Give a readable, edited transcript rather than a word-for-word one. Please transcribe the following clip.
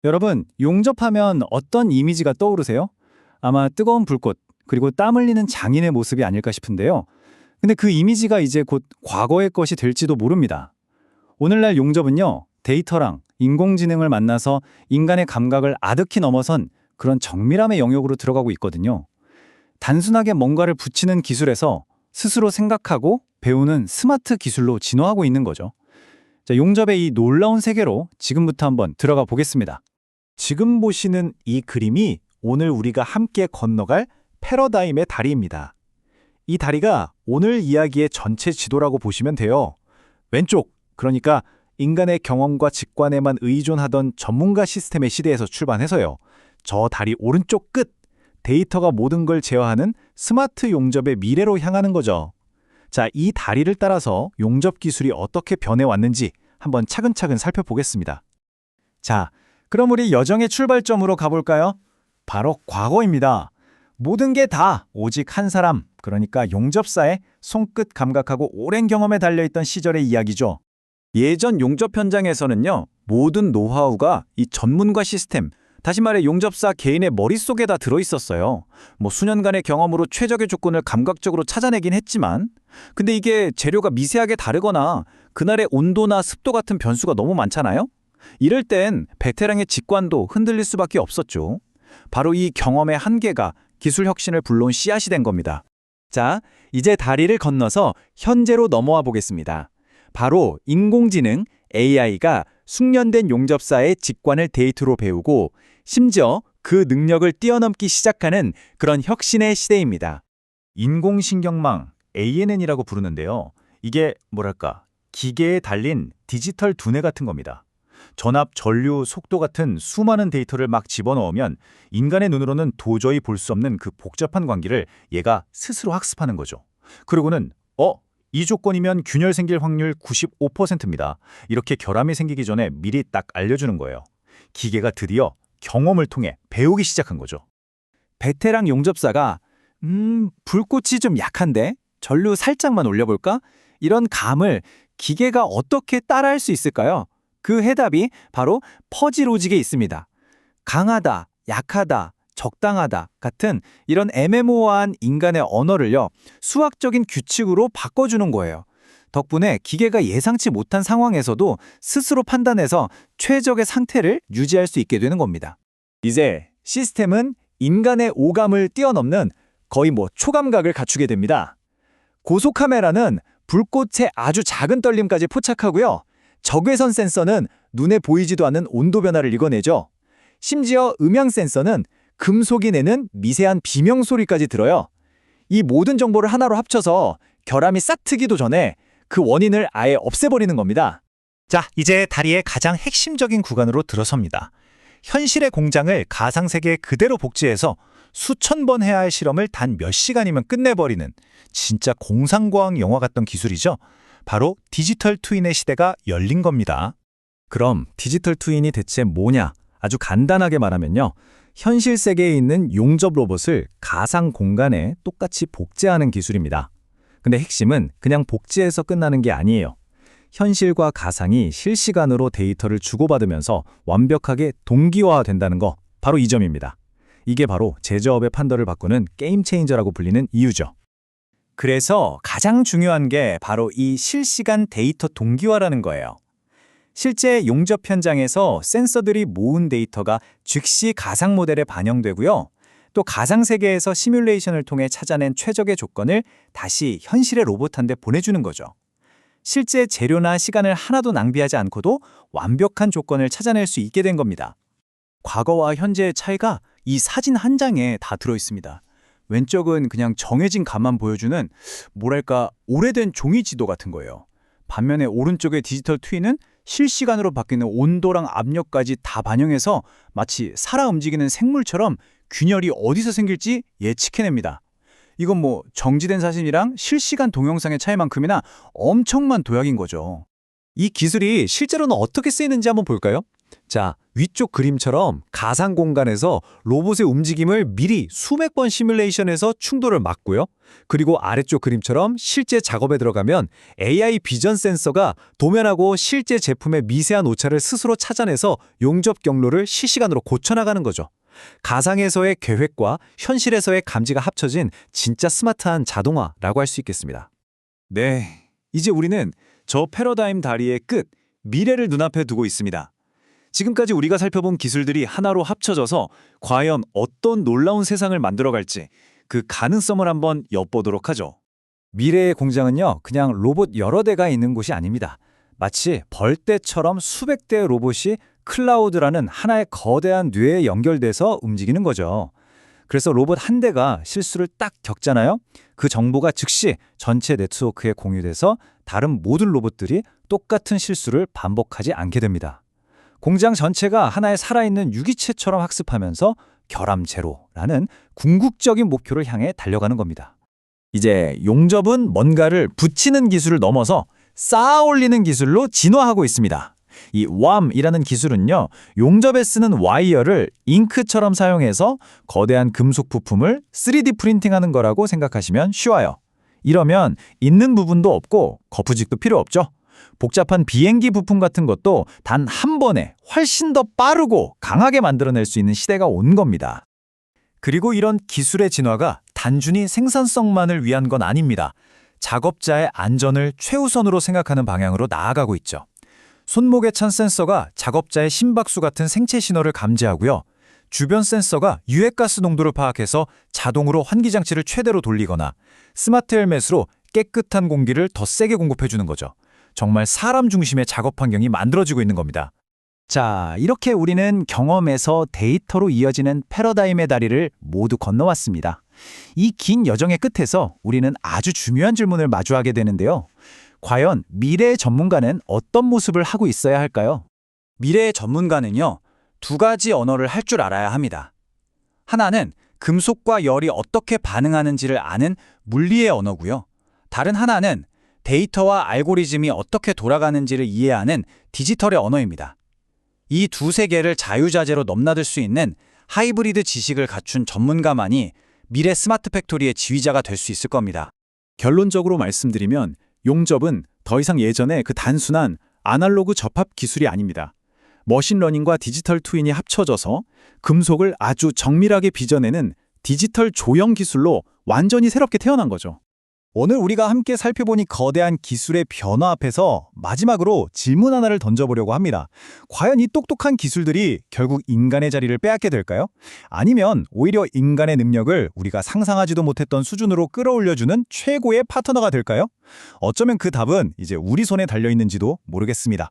여러분, 용접하면 어떤 이미지가 떠오르세요? 아마 뜨거운 불꽃, 그리고 땀 흘리는 장인의 모습이 아닐까 싶은데요. 근데 그 이미지가 이제 곧 과거의 것이 될지도 모릅니다. 오늘날 용접은요, 데이터랑 인공지능을 만나서 인간의 감각을 아득히 넘어선 그런 정밀함의 영역으로 들어가고 있거든요. 단순하게 뭔가를 붙이는 기술에서 스스로 생각하고 배우는 스마트 기술로 진화하고 있는 거죠. 자, 용접의 이 놀라운 세계로 지금부터 한번 들어가 보겠습니다. 지금 보시는 이 그림이 오늘 우리가 함께 건너갈 패러다임의 다리입니다. 이 다리가 오늘 이야기의 전체 지도라고 보시면 돼요. 왼쪽, 그러니까 인간의 경험과 직관에만 의존하던 전문가 시스템의 시대에서 출발해서요. 저 다리 오른쪽 끝, 데이터가 모든 걸 제어하는 스마트 용접의 미래로 향하는 거죠. 자, 이 다리를 따라서 용접 기술이 어떻게 변해왔는지 한번 차근차근 살펴보겠습니다. 자, 그럼 우리 여정의 출발점으로 가볼까요? 바로 과거입니다. 모든 게 다 오직 한 사람, 그러니까 용접사의 손끝 감각하고 오랜 경험에 달려있던 시절의 이야기죠. 예전 용접 현장에서는요, 모든 노하우가 이 전문가 시스템, 다시 말해 용접사 개인의 머릿속에 다 들어있었어요. 수년간의 경험으로 최적의 조건을 감각적으로 찾아내긴 했지만, 근데 이게 재료가 미세하게 다르거나 그날의 온도나 습도 같은 변수가 너무 많잖아요? 이럴 땐 베테랑의 직관도 흔들릴 수밖에 없었죠. 바로 이 경험의 한계가 기술 혁신을 불러온 씨앗이 된 겁니다. 자, 이제 다리를 건너서 현재로 넘어와 보겠습니다. 바로 인공지능 AI가 숙련된 용접사의 직관을 데이터로 배우고 심지어 그 능력을 뛰어넘기 시작하는 그런 혁신의 시대입니다. 인공신경망, ANN이라고 부르는데요. 이게 기계에 달린 디지털 두뇌 같은 겁니다. 전압, 전류, 속도 같은 수많은 데이터를 막 집어넣으면 인간의 눈으로는 도저히 볼 수 없는 그 복잡한 관계를 얘가 스스로 학습하는 거죠. 그러고는 이 조건이면 균열 생길 확률 95%입니다. 이렇게 결함이 생기기 전에 미리 딱 알려주는 거예요. 기계가 드디어 경험을 통해 배우기 시작한 거죠. 베테랑 용접사가 불꽃이 좀 약한데 전류 살짝만 올려볼까? 이런 감을 기계가 어떻게 따라할 수 있을까요? 그 해답이 바로 퍼지 로직에 있습니다. 강하다, 약하다, 적당하다 같은 이런 애매모호한 인간의 언어를요, 수학적인 규칙으로 바꿔주는 거예요. 덕분에 기계가 예상치 못한 상황에서도 스스로 판단해서 최적의 상태를 유지할 수 있게 되는 겁니다. 이제 시스템은 인간의 오감을 뛰어넘는 거의 초감각을 갖추게 됩니다. 고속카메라는 불꽃의 아주 작은 떨림까지 포착하고요. 적외선 센서는 눈에 보이지도 않는 온도 변화를 읽어내죠. 심지어 음향 센서는 금속이 내는 미세한 비명 소리까지 들어요. 이 모든 정보를 하나로 합쳐서 결함이 싹 트기도 전에 그 원인을 아예 없애버리는 겁니다. 자, 이제 다리의 가장 핵심적인 구간으로 들어섭니다. 현실의 공장을 가상세계에 그대로 복제해서 수천 번 해야 할 실험을 단 몇 시간이면 끝내버리는 진짜 공상과학 영화 같던 기술이죠. 바로 디지털 트윈의 시대가 열린 겁니다. 그럼 디지털 트윈이 대체 뭐냐? 아주 간단하게 말하면요. 현실 세계에 있는 용접 로봇을 가상 공간에 똑같이 복제하는 기술입니다. 근데 핵심은 그냥 복제해서 끝나는 게 아니에요. 현실과 가상이 실시간으로 데이터를 주고받으면서 완벽하게 동기화된다는 거, 바로 이 점입니다. 이게 바로 제조업의 판도를 바꾸는 게임 체인저라고 불리는 이유죠. 그래서 가장 중요한 게 바로 이 실시간 데이터 동기화라는 거예요. 실제 용접 현장에서 센서들이 모은 데이터가 즉시 가상 모델에 반영되고요. 또 가상 세계에서 시뮬레이션을 통해 찾아낸 최적의 조건을 다시 현실의 로봇한테 보내주는 거죠. 실제 재료나 시간을 하나도 낭비하지 않고도 완벽한 조건을 찾아낼 수 있게 된 겁니다. 과거와 현재의 차이가 이 사진 한 장에 다 들어있습니다. 왼쪽은 그냥 정해진 감만 보여주는 오래된 종이 지도 같은 거예요. 반면에 오른쪽의 디지털 트윈은 실시간으로 바뀌는 온도랑 압력까지 다 반영해서 마치 살아 움직이는 생물처럼 균열이 어디서 생길지 예측해냅니다. 이건 정지된 사진이랑 실시간 동영상의 차이만큼이나 엄청난 도약인 거죠. 이 기술이 실제로는 어떻게 쓰이는지 한번 볼까요? 자, 위쪽 그림처럼 가상 공간에서 로봇의 움직임을 미리 수백 번 시뮬레이션해서 충돌을 막고요. 그리고 아래쪽 그림처럼 실제 작업에 들어가면 AI 비전 센서가 도면하고 실제 제품의 미세한 오차를 스스로 찾아내서 용접 경로를 실시간으로 고쳐나가는 거죠. 가상에서의 계획과 현실에서의 감지가 합쳐진 진짜 스마트한 자동화라고 할 수 있겠습니다. 네, 이제 우리는 저 패러다임 다리의 끝, 미래를 눈앞에 두고 있습니다. 지금까지 우리가 살펴본 기술들이 하나로 합쳐져서 과연 어떤 놀라운 세상을 만들어갈지 그 가능성을 한번 엿보도록 하죠. 미래의 공장은요, 그냥 로봇 여러 대가 있는 곳이 아닙니다. 마치 벌떼처럼 수백 대의 로봇이 클라우드라는 하나의 거대한 뇌에 연결돼서 움직이는 거죠. 그래서 로봇 한 대가 실수를 딱 겪잖아요. 그 정보가 즉시 전체 네트워크에 공유돼서 다른 모든 로봇들이 똑같은 실수를 반복하지 않게 됩니다. 공장 전체가 하나의 살아있는 유기체처럼 학습하면서 결함 제로라는 궁극적인 목표를 향해 달려가는 겁니다. 이제 용접은 뭔가를 붙이는 기술을 넘어서 쌓아 올리는 기술로 진화하고 있습니다. 이 WAM이라는 기술은요, 용접에 쓰는 와이어를 잉크처럼 사용해서 거대한 금속 부품을 3D 프린팅하는 거라고 생각하시면 쉬워요. 이러면 있는 부분도 없고 거푸집도 필요 없죠. 복잡한 비행기 부품 같은 것도 단 한 번에 훨씬 더 빠르고 강하게 만들어낼 수 있는 시대가 온 겁니다. 그리고 이런 기술의 진화가 단순히 생산성만을 위한 건 아닙니다. 작업자의 안전을 최우선으로 생각하는 방향으로 나아가고 있죠. 손목에 찬 센서가 작업자의 심박수 같은 생체 신호를 감지하고요. 주변 센서가 유해가스 농도를 파악해서 자동으로 환기장치를 최대로 돌리거나 스마트 헬멧으로 깨끗한 공기를 더 세게 공급해주는 거죠. 정말 사람 중심의 작업 환경이 만들어지고 있는 겁니다. 자, 이렇게 우리는 경험에서 데이터로 이어지는 패러다임의 다리를 모두 건너왔습니다. 이 긴 여정의 끝에서 우리는 아주 중요한 질문을 마주하게 되는데요. 과연 미래의 전문가는 어떤 모습을 하고 있어야 할까요? 미래의 전문가는요, 두 가지 언어를 할 줄 알아야 합니다. 하나는 금속과 열이 어떻게 반응하는지를 아는 물리의 언어고요. 다른 하나는 데이터와 알고리즘이 어떻게 돌아가는지를 이해하는 디지털의 언어입니다. 이 두 세계를 자유자재로 넘나들 수 있는 하이브리드 지식을 갖춘 전문가만이 미래 스마트 팩토리의 지휘자가 될 수 있을 겁니다. 결론적으로 말씀드리면 용접은 더 이상 예전의 그 단순한 아날로그 접합 기술이 아닙니다. 머신러닝과 디지털 트윈이 합쳐져서 금속을 아주 정밀하게 빚어내는 디지털 조형 기술로 완전히 새롭게 태어난 거죠. 오늘 우리가 함께 살펴본 이 거대한 기술의 변화 앞에서 마지막으로 질문 하나를 던져보려고 합니다. 과연 이 똑똑한 기술들이 결국 인간의 자리를 빼앗게 될까요? 아니면 오히려 인간의 능력을 우리가 상상하지도 못했던 수준으로 끌어올려주는 최고의 파트너가 될까요? 어쩌면 그 답은 이제 우리 손에 달려있는지도 모르겠습니다.